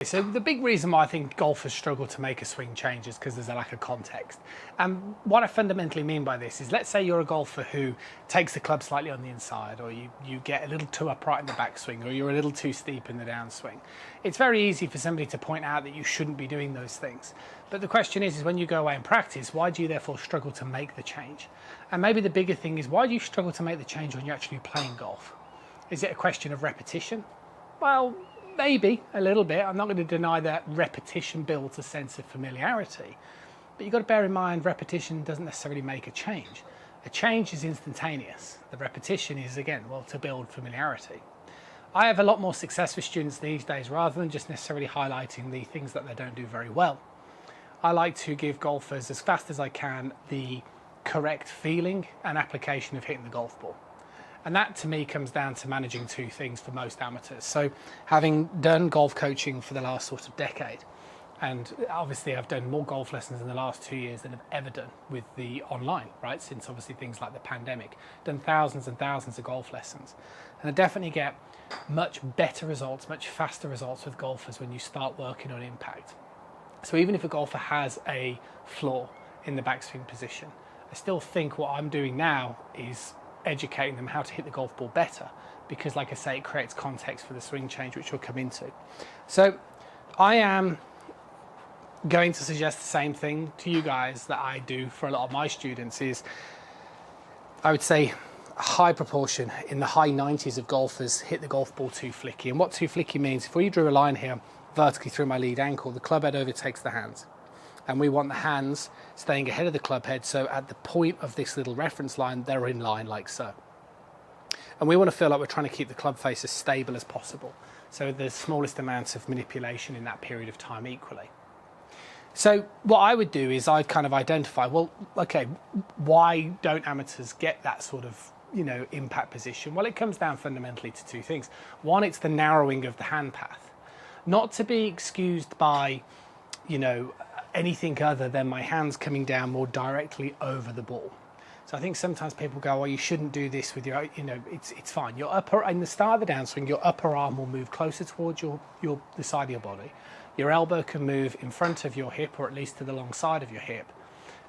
So the big reason why I think golfers struggle to make a swing change is because there's a lack of context. And what I fundamentally mean by this is, let's say you're a golfer who takes the club slightly on the inside, or you get a little too upright in the backswing, or you're a little too steep in the downswing. It's very easy for somebody to point out that you shouldn't be doing those things. But the question is when you go away and practice, why do you therefore struggle to make the change? And maybe the bigger thing is, why do you struggle to make the change when you're actually playing golf? Is it a question of repetition? Well, maybe a little bit. I'm not going to deny that repetition builds a sense of familiarity, but you've got to bear in mind repetition doesn't necessarily make a change. A change is instantaneous. The repetition is, again, well, to build familiarity. I have a lot more success with students these days, rather than just necessarily highlighting the things that they don't do very well. I like to give golfers, as fast as I can, the correct feeling and application of hitting the golf ball. And that to me comes down to managing two things for most amateurs. So having done golf coaching for the last sort of decade, and obviously I've done more golf lessons in the last 2 years than I've ever done with the online, right? Since obviously things like the pandemic, done thousands and thousands of golf lessons. And I definitely get much better results, much faster results with golfers when you start working on impact. So even if a golfer has a flaw in the backswing position, I still think what I'm doing now is educating them how to hit the golf ball better, because like I say, it creates context for the swing change, which we'll come into. So I am going to suggest the same thing to you guys that I do for a lot of my students. Is, I would say, a high proportion, in the high 90s of golfers, hit the golf ball too flicky. And what too flicky means, if we drew a line here vertically through my lead ankle, the club head overtakes the hands. And we want the hands staying ahead of the club head, so at the point of this little reference line, they're in line like so. And we want to feel like we're trying to keep the club face as stable as possible, so the smallest amounts of manipulation in that period of time equally. So what I would do is I'd kind of identify, well, okay, why don't amateurs get that sort of, impact position? Well, it comes down fundamentally to two things. One, it's the narrowing of the hand path, not to be excused by, anything other than my hands coming down more directly over the ball. So I think sometimes people go, well, you shouldn't do this with your, it's fine. Your upper, in the start of the downswing, your upper arm will move closer towards the side of your body. Your elbow can move in front of your hip, or at least to the long side of your hip.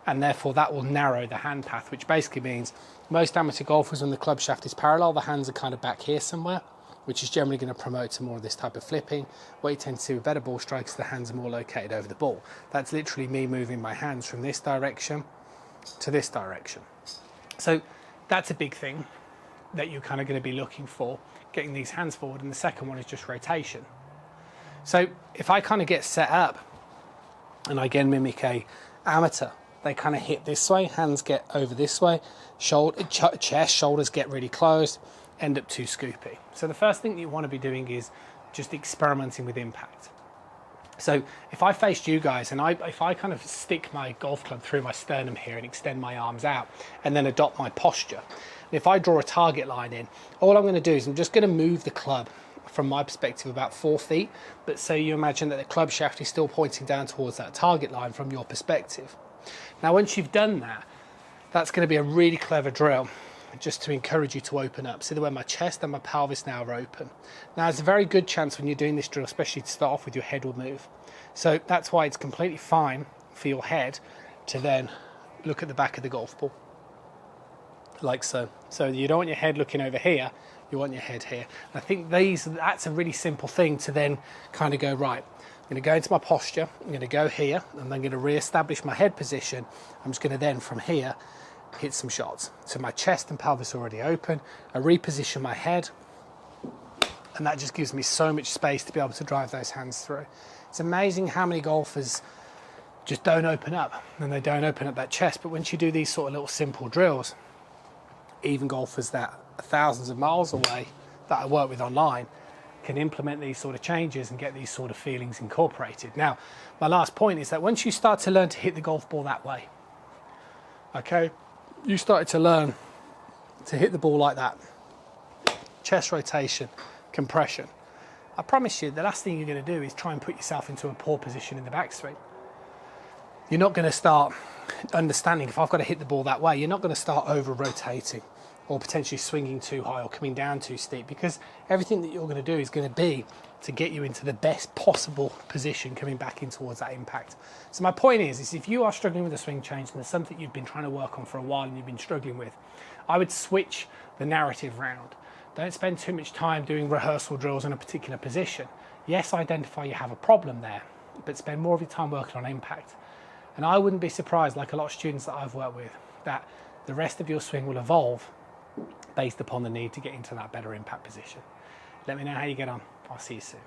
And therefore that will narrow the hand path, which basically means most amateur golfers, when the club shaft is parallel, the hands are kind of back here somewhere, which is generally going to promote to more of this type of flipping. What you tend to see with better ball strikes, the hands are more located over the ball. That's literally me moving my hands from this direction to this direction. So that's a big thing that you're kind of going to be looking for, getting these hands forward. And the second one is just rotation. So if I kind of get set up and I again mimic a amateur, they kind of hit this way, hands get over this way, chest, shoulders get really closed, end up too scoopy. So the first thing that you want to be doing is just experimenting with impact. So if I faced you guys and if I kind of stick my golf club through my sternum here and extend my arms out and then adopt my posture, and if I draw a target line in, all I'm going to do is I'm just going to move the club from my perspective about 4 feet, but so you imagine that the club shaft is still pointing down towards that target line from your perspective. Now once you've done that, that's going to be a really clever drill, just to encourage you to open up. See the way my chest and my pelvis now are open. Now there's a very good chance when you're doing this drill, especially to start off with, your head will move. So that's why it's completely fine for your head to then look at the back of the golf ball, like so. So you don't want your head looking over here, you want your head here. And I think that's a really simple thing to then kind of go, right, I'm going to go into my posture, I'm going to go here, and I'm going to re-establish my head position. I'm just going to then, from here, hit some shots. So my chest and pelvis are already open. I reposition my head, and that just gives me so much space to be able to drive those hands through. It's amazing how many golfers just don't open up, and they don't open up that chest. But once you do these sort of little simple drills, even golfers that are thousands of miles away that I work with online can implement these sort of changes and get these sort of feelings incorporated. Now, my last point is that once you start to learn to hit the golf ball that way, okay, you started to learn to hit the ball like that, chest rotation, compression. I promise you, the last thing you're going to do is try and put yourself into a poor position in the backswing. You're not going to start understanding, if I've got to hit the ball that way, you're not going to start over rotating or potentially swinging too high or coming down too steep, because everything that you're going to do is going to be to get you into the best possible position coming back in towards that impact. So my point is if you are struggling with a swing change and there's something you've been trying to work on for a while and you've been struggling with, I would switch the narrative round. Don't spend too much time doing rehearsal drills in a particular position. Yes, identify you have a problem there, but spend more of your time working on impact. And I wouldn't be surprised, like a lot of students that I've worked with, that the rest of your swing will evolve based upon the need to get into that better impact position. Let me know how you get on. I'll see you soon.